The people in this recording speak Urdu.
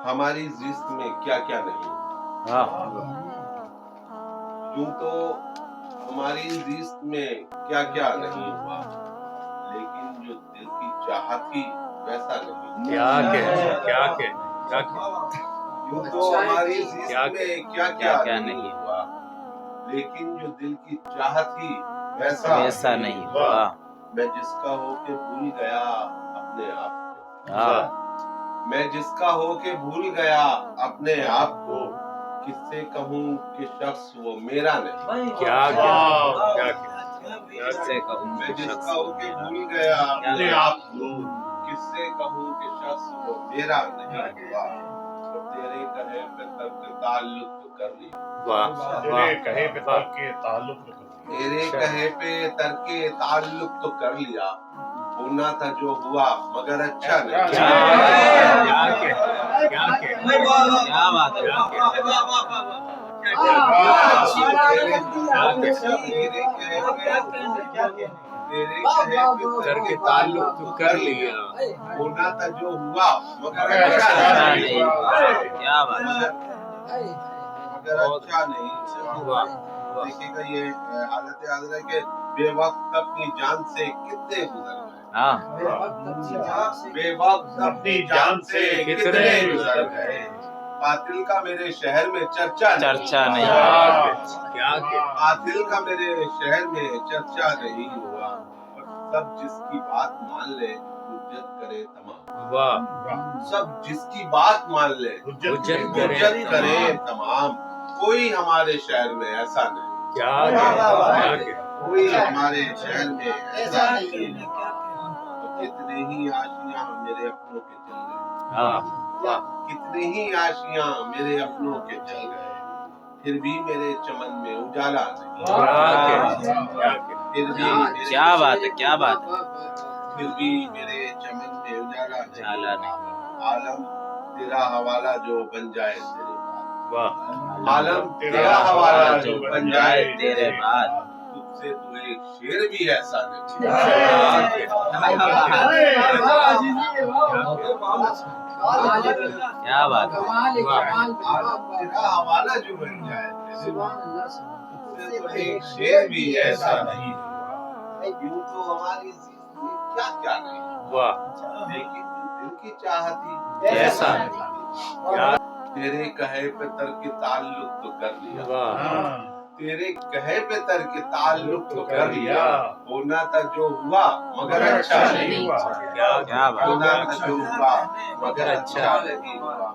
ہماری زیست میں کیا کیا نہیں. یوں تو ہماری زیست میں کیا کیا نہیں ہوا، لیکن جو دل کی چاہت تھی ویسا نہیں. یوں تو ہماری زیست میں کیا کیا نہیں ہوا، لیکن جو دل کی چاہت تھی ویسا نہیں ہوا. میں جس کا ہو کے بھول گیا اپنے آپ کو، میں جس کا ہو کے بھول گیا اپنے آپ کو، کس سے کہوں کہ شخص وہ میرا نہیں. میں جس کا ہو کے بھول گیا اپنے آپ کو، کس سے کہوں کہ شخص وہ میرا نہیں ہوا. اور تیرے کہے پہ ترک تعلق تو کر لیا، تیرے کہے پہ ترک تعلق تو کر لیا، تیرے کہے پہ ترک تعلق تو کر لیا. ہونا تھا جو ہوا مگر اچھا نہیں. ترک تعلق تو کر لیا، ہونا تھا جو ہوا مگر اچھا نہیں. مگر اچھا نہیں ہوا. دیکھیے گا یہ حالت حاضر ہے کہ بے وقت اپنی جان سے کتنے گزر گئے، بے وقت اپنی جان سے کتنے گزر گئے. قاتل کا میرے شہر میں چرچا نہیں، قاتل کا میرے شہر میں چرچا نہیں ہوا. اور سب جس کی بات مان لے حجت کرے تمام، سب جس کی بات مان لے حجت کرے تمام. کوئی ہمارے شہر میں ایسا نہیں، کوئی ہمارے شہر میں ایسا نہیں. کتنے ہی آشیاں میرے اپنوں کے چل گئے، کتنے ہی آشیاں میرے اپنوں کے چل گئے، پھر بھی میرے چمن میں اجالا نہیں. کیا بات ہے، کیا بات ہے. پھر بھی میرے چمن میں اجالا نہیں. عالم تیرا حوالہ جو بن جائے تیرے بعد، عالم تیرا حوالہ جو بن جائے تیرے بعد. تجھ سے تو ایک شعر بھی ایسا نہیں. کیا بات ہے. عالم تیرا حوالہ جو بن جائے تیرے بعد، تجھ سے تو ایک شعر بھی ایسا نہیں. یوں تو ہماری زندگی میں کیا کیا نہیں ہوا، لیکن دل کی چاہتی ایسا نہیں. تیرے کہے پہ ترک تعلق تو کر لیا، تیرے کہے پہ ترک تعلق تو کر لیا. ہونا تھا جو ہوا مگر اچھا نہیں ہوا، ہونا تھا جو ہوا مگر اچھا نہیں ہوا.